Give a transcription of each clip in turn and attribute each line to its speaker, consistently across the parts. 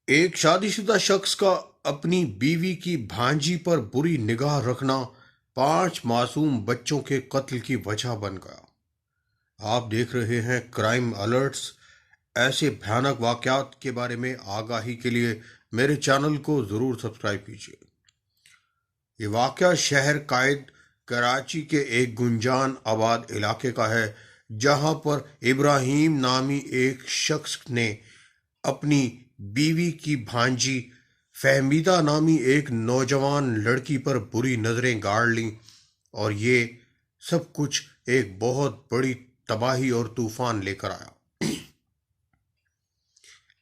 Speaker 1: ایک شادی شدہ شخص کا اپنی بیوی کی بھانجی پر بری نگاہ رکھنا 5 معصوم بچوں کے قتل کی وجہ بن گیا۔ آپ دیکھ رہے ہیں کرائم الرٹس۔ ایسے بھیانک واقعات کے بارے میں آگاہی کے لیے میرے چینل کو ضرور سبسکرائب کیجیے۔ یہ واقعہ شہر قائد کراچی کے ایک گنجان آباد علاقے کا ہے، جہاں پر ابراہیم نامی ایک شخص نے اپنی بیوی کی بھانجی فہمیدہ نامی ایک نوجوان لڑکی پر بری نظریں گاڑ لیں، اور یہ سب کچھ ایک بہت بڑی تباہی اور طوفان لے کر آیا۔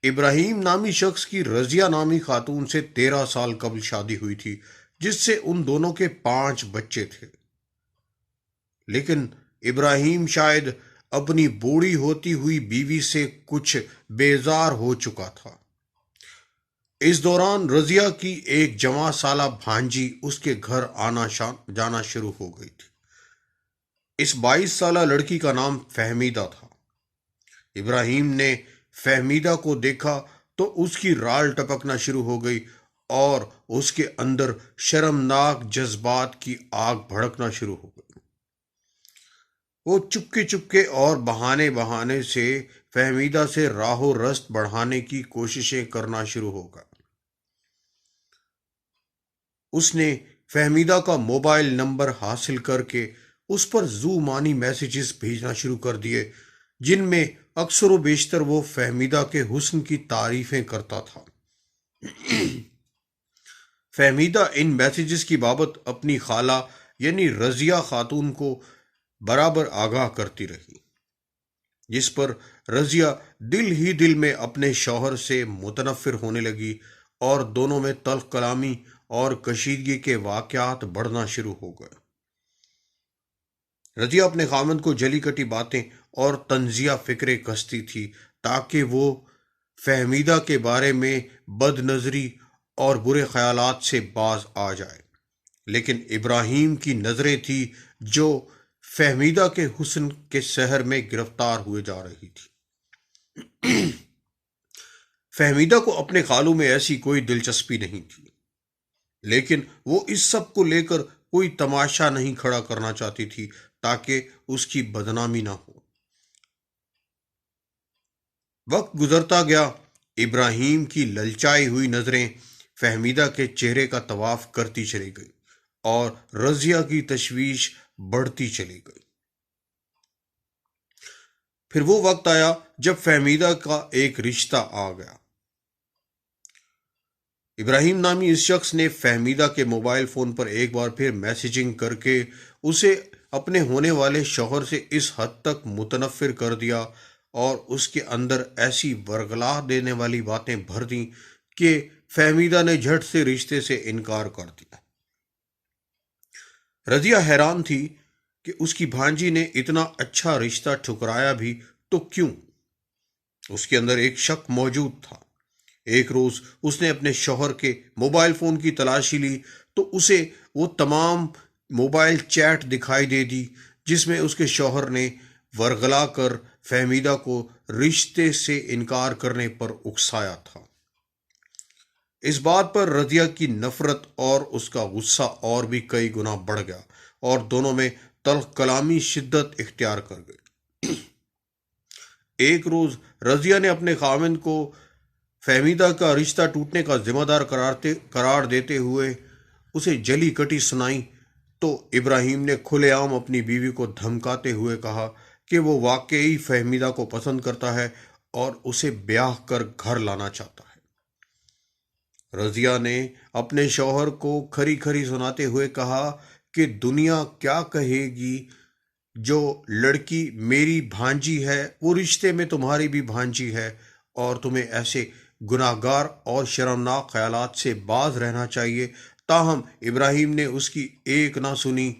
Speaker 1: ابراہیم نامی شخص کی رضیہ نامی خاتون سے 13 سال قبل شادی ہوئی تھی، جس سے ان دونوں کے 5 بچے تھے، لیکن ابراہیم شاید اپنی بوڑھی ہوتی ہوئی بیوی سے کچھ بیزار ہو چکا تھا۔ اس دوران رضیہ کی ایک جواں سالہ بھانجی اس کے گھر آنا جانا شروع ہو گئی تھی۔ اس 22 سالہ لڑکی کا نام فہمیدہ تھا۔ ابراہیم نے فہمیدہ کو دیکھا تو اس کی رال ٹپکنا شروع ہو گئی، اور اس کے اندر شرمناک جذبات کی آگ بھڑکنا شروع ہو گئی۔ وہ چپکے چپکے اور بہانے بہانے سے فہمیدہ سے راہ و رست بڑھانے کی کوششیں کرنا شروع ہو گیا۔ اس نے فہمیدہ کا موبائل نمبر حاصل کر کے اس پر زو مانی میسیجز بھیجنا شروع کر دیے، جن میں اکثر و بیشتر وہ فہمیدہ کے حسن کی تعریفیں کرتا تھا۔ فہمیدہ ان میسیجز کی بابت اپنی خالہ یعنی رضیہ خاتون کو برابر آگاہ کرتی رہی، جس پر رضیہ دل ہی دل میں اپنے شوہر سے متنفر ہونے لگی، اور دونوں میں تلخ کلامی اور کشیدگی کے واقعات بڑھنا شروع ہو گئے۔ رضیہ اپنے خاوند کو جلی کٹی باتیں اور طنزیہ فکریں کستی تھی، تاکہ وہ فہمیدہ کے بارے میں بد نظری اور برے خیالات سے باز آ جائے، لیکن ابراہیم کی نظریں تھی جو فہمیدہ کے حسن کے سحر میں گرفتار ہوئے جا رہی تھی۔ فہمیدہ کو اپنے خالوں میں ایسی کوئی دلچسپی نہیں تھی، لیکن وہ اس سب کو لے کر کوئی تماشا نہیں کھڑا کرنا چاہتی تھی، تاکہ اس کی بدنامی نہ ہو۔ وقت گزرتا گیا، ابراہیم کی للچائی ہوئی نظریں فہمیدہ کے چہرے کا طواف کرتی چلی گئی، اور رضیہ کی تشویش بڑھتی چلی گئی۔ پھر وہ وقت آیا جب فہمیدہ کا ایک رشتہ آ گیا۔ ابراہیم نامی اس شخص نے فہمیدہ کے موبائل فون پر ایک بار پھر میسیجنگ کر کے اسے اپنے ہونے والے شوہر سے اس حد تک متنفر کر دیا، اور اس کے اندر ایسی ورغلا دینے والی باتیں بھر دیں کہ فہمیدہ نے جھٹ سے رشتے سے انکار کر دیا۔ رضیہ حیران تھی کہ اس کی بھانجی نے اتنا اچھا رشتہ ٹھکرایا بھی تو کیوں؟ اس کے اندر ایک شک موجود تھا۔ ایک روز اس نے اپنے شوہر کے موبائل فون کی تلاشی لی تو اسے وہ تمام موبائل چیٹ دکھائی دے دی، جس میں اس کے شوہر نے ورغلا کر فہمیدہ کو رشتے سے انکار کرنے پر اکسایا تھا۔ اس بات پر رضیہ کی نفرت اور اس کا غصہ اور بھی کئی گنا بڑھ گیا، اور دونوں میں تلخ کلامی شدت اختیار کر گئی۔ ایک روز رضیہ نے اپنے خاوند کو فہمیدہ کا رشتہ ٹوٹنے کا ذمہ دار قرار دیتے ہوئے اسے جلی کٹی سنائی، تو ابراہیم نے کھلے عام اپنی بیوی کو دھمکاتے ہوئے کہا کہ وہ واقعی فہمیدہ کو پسند کرتا ہے اور اسے بیاہ کر گھر لانا چاہتا ہے۔ رضیہ نے اپنے شوہر کو کھری کھری سناتے ہوئے کہا کہ دنیا کیا کہے گی، جو لڑکی میری بھانجی ہے وہ رشتے میں تمہاری بھی بھانجی ہے، اور تمہیں ایسے گناہگار اور شرمناک خیالات سے باز رہنا چاہیے۔ تاہم ابراہیم نے اس کی ایک نہ سنی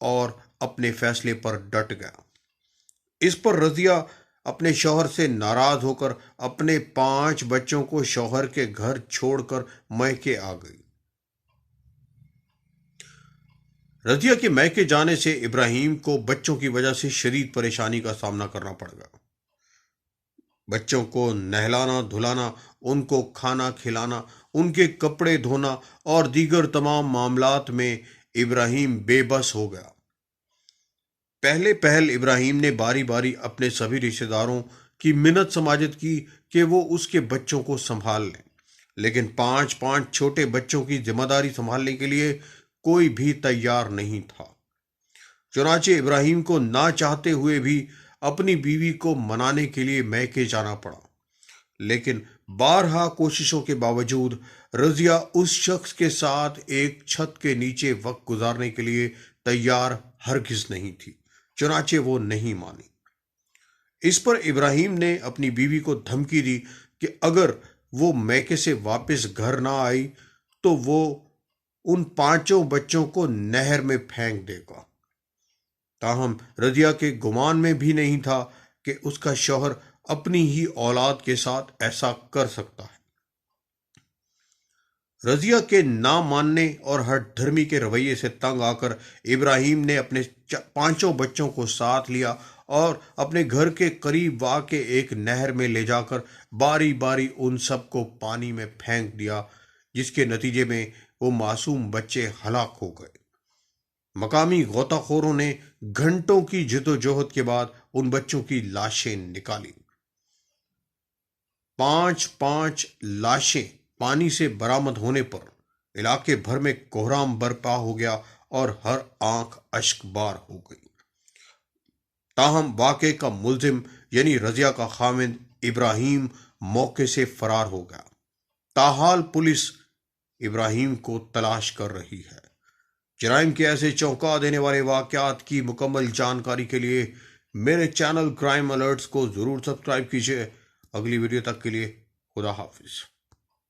Speaker 1: اور اپنے فیصلے پر ڈٹ گیا۔ اس پر رضیہ اپنے شوہر سے ناراض ہو کر اپنے 5 بچوں کو شوہر کے گھر چھوڑ کر میکے آ گئی۔ رضیہ کے میکے جانے سے ابراہیم کو بچوں کی وجہ سے شدید پریشانی کا سامنا کرنا پڑ گیا۔ بچوں کو نہلانا دھلانا، ان کو کھانا کھلانا، ان کے کپڑے دھونا اور دیگر تمام معاملات میں ابراہیم بے بس ہو گیا۔ پہلے پہل ابراہیم نے باری باری اپنے سبھی رشتہ داروں کی منت سماجت کی کہ وہ اس کے بچوں کو سنبھال لیں، لیکن پانچ پانچ چھوٹے بچوں کی ذمہ داری سنبھالنے کے لیے کوئی بھی تیار نہیں تھا۔ چنانچہ ابراہیم کو نہ چاہتے ہوئے بھی اپنی بیوی کو منانے کے لیے میکے جانا پڑا، لیکن بارہا کوششوں کے باوجود رضیہ اس شخص کے ساتھ ایک چھت کے نیچے وقت گزارنے کے لیے تیار ہرگز نہیں تھی، چنانچہ وہ نہیں مانی۔ اس پر ابراہیم نے اپنی بیوی کو دھمکی دی کہ اگر وہ میکے سے واپس گھر نہ آئی تو وہ ان پانچوں بچوں کو نہر میں پھینک دے گا۔ تاہم رضیہ کے گمان میں بھی نہیں تھا کہ اس کا شوہر اپنی ہی اولاد کے ساتھ ایسا کر سکتا ہے۔ رضیہ کے نہ ماننے اور ہٹ دھرمی کے رویے سے تنگ آ کر ابراہیم نے اپنے پانچوں بچوں کو ساتھ لیا اور اپنے گھر کے قریب واقع ایک نہر میں لے جا کر باری باری ان سب کو پانی میں پھینک دیا، جس کے نتیجے میں وہ معصوم بچے ہلاک ہو گئے۔ مقامی غوطہ خوروں نے گھنٹوں کی جدوجہد کے بعد ان بچوں کی لاشیں نکالی۔ پانچ پانچ لاشیں پانی سے برآمد ہونے پر علاقے بھر میں کوہرام برپا ہو گیا اور ہر آنکھ اشک بار ہو گئی۔ تاہم واقعے کا ملزم یعنی رضیہ کا خاوند ابراہیم موقع سے فرار ہو گیا۔ تاحال پولیس ابراہیم کو تلاش کر رہی ہے۔ جرائم کے ایسے چونکا دینے والے واقعات کی مکمل جانکاری کے لیے میرے چینل کرائم الرٹس کو ضرور سبسکرائب کیجیے۔ اگلی ویڈیو تک کے لیے خدا حافظ۔